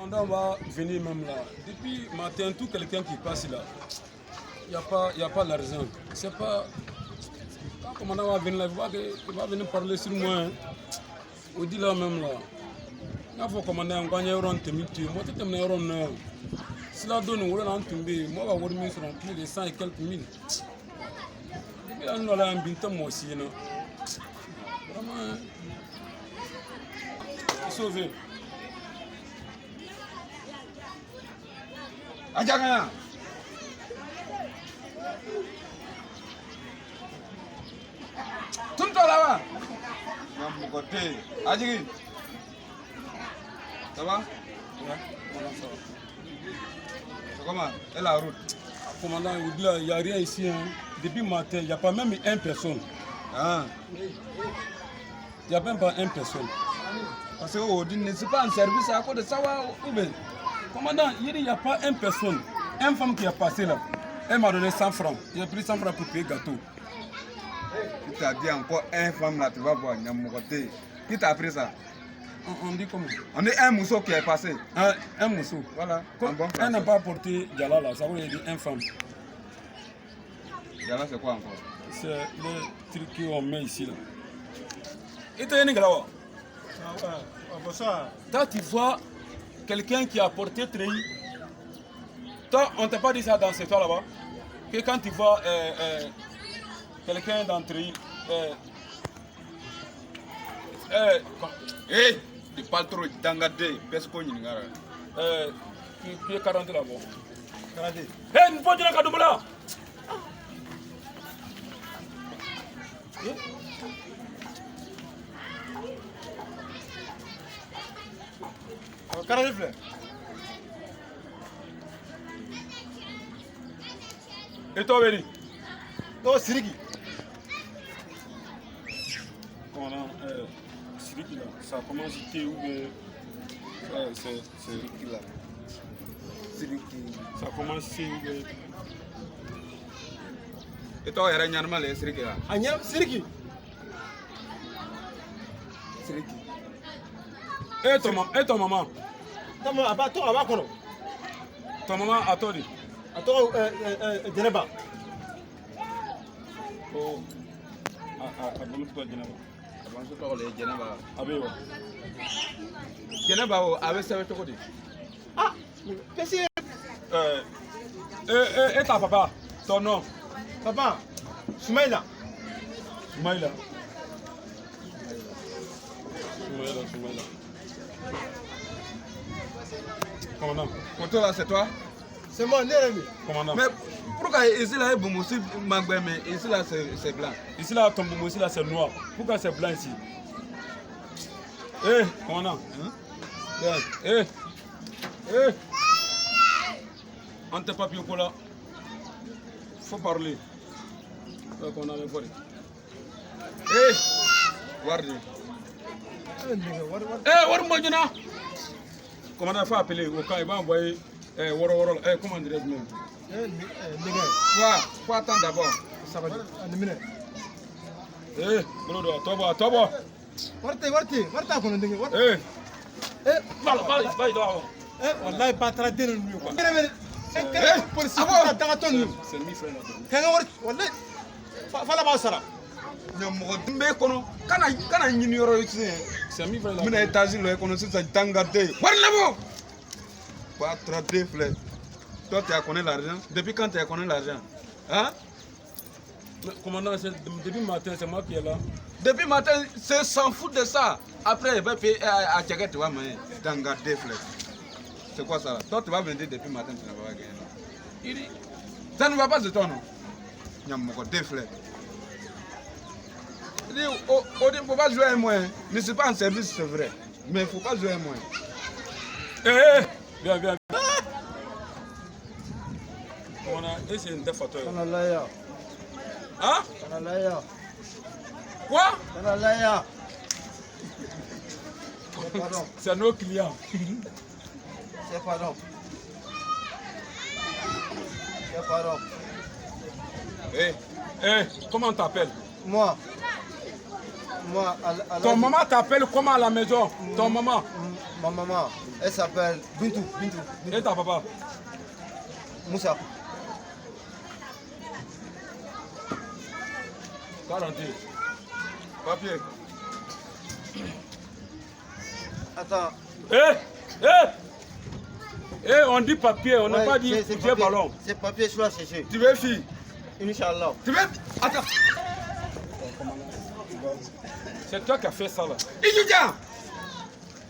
commandant va venir même là. Depuis matin, tout quelqu'un qui passe là, il n'y a pas l'argent. C'est pas... Quand le commandant va venir là, il va venir parler sur moi. Hein. On dit là même là. Il faut commander un gagne euro en temiti. Moi, tu t'aimes euro non. Si la donne, on va en tomber. Moi, on va voir mis sur un plus de 100 et quelques mille. Depuis là, nous allons un bintam moi aussi. Vraiment. Sauvé. Ajagana. Tum-toi là-bas. Non, mon côté. Adjigi. Ça va? Ouais, ça va. C'est comment? Et la route? Commandant, il n'y a rien ici. Hein. Depuis matin, il n'y a pas même une personne. Ah. Il n'y a même pas une personne. Parce que ne c'est pas un service à côté de ça. Commandant, il n'y a pas une personne. Une femme qui a passé là. Elle m'a donné 100 francs. J'ai pris 100 francs pour payer le gâteau. Qui t'a dit encore une femme là, tu vas voir, mon côté. Qui t'a pris ça? On dit comment? On est un mousseau qui est passé. Un mousseau. Voilà. Elle n'a pas apporté Diala là. Ça veut dire une femme. Diala, c'est quoi encore? C'est le truc qu'on met ici là. Et tu es un gars. Toi, tu vois quelqu'un qui a porté treillis. Toi, on ne t'a pas dit ça dans ce toit là-bas. Que quand tu vois quelqu'un dans treillis. Tu parles trop d'engadé. Qu'est-ce qu'on y a? Qui est 40 là-bas. 40. Hé, nous pouvons dire que nous là. Carré. Et toi, Béni? Non, Siriki. Voilà, Siriki là, ça commence à être où c'est Siriki là. Siriki. Ça commence à être Et toi, il y a un animal, Siriki là. Agnam Siriki. Siriki. Et ton maman? Ton maman a tort. Djeneba. Oh. Bon, c'est quoi Djeneba? Avant de parler de Djeneba. Abéwa. Djeneba, avec ça, tu connais? Ah, qu'est-ce que Et ta papa? Ton nom? Papa, Soumaïla. Soumaïla. Commandant. Pour là, c'est toi? C'est moi, Nérémi. Commandant. Mais pourquoi ici là, mais ici là, c'est blanc? Ici là, ton boumou, ici là, c'est noir. Pourquoi c'est blanc ici? Eh, commandant. On te papier quoi là? Faut parler. Qu'on a le volé. Wardi. Warmagina. Commandant, il faut appeler au cas, il va envoyer Woro. Comment dirais-je même? Faut attendre d'abord. Ça va dire. Brodo, Tobo. Warta kono ndenge. Wallahi pas tra den nu quoi. Police ta daga ton nu. C'est mi frère là. Kanga war wallahi fala ba sara. Nyammo dumbe kono kana nyini yoro ici. C'est mi frère là. Mina étage lo kono c'est tangate. Warlabo. Pas traiter frère. Toi tu as connu l'argent. Depuis quand tu as connu l'argent? Hein? Commandant, depuis matin, c'est moi qui est là. Depuis matin, c'est s'en fout de ça. Après, il va payer à Tchagat, tu vas me tangater frère. C'est quoi ça là? Toi tu vas vendre depuis matin, tu ne vas pas gagner. Il dit, ça ne va pas de toi non? Nyammo des frères. Il dit, il ne faut pas jouer à moi. Ne c'est pas un service, c'est vrai. Mais il ne faut pas jouer à moi. Viens. Commandant, et c'est une défateur. Kanalaya. Hein? Kanalaya. Quoi? Kanalaya. C'est nos clients. C'est pardon. Comment t'appelles? Moi, Ton maman t'appelle comment à la maison? Ton maman? Ma maman, elle s'appelle Bintou. Et ta papa? Moussa. 40. Papier. Attends. On dit papier, on n'a pas dit couper ballon. C'est papier, je dois chercher. Tu veux fille? Inch'Allah. Tu veux... Attends. C'est toi qui as fait ça là. Étudiant!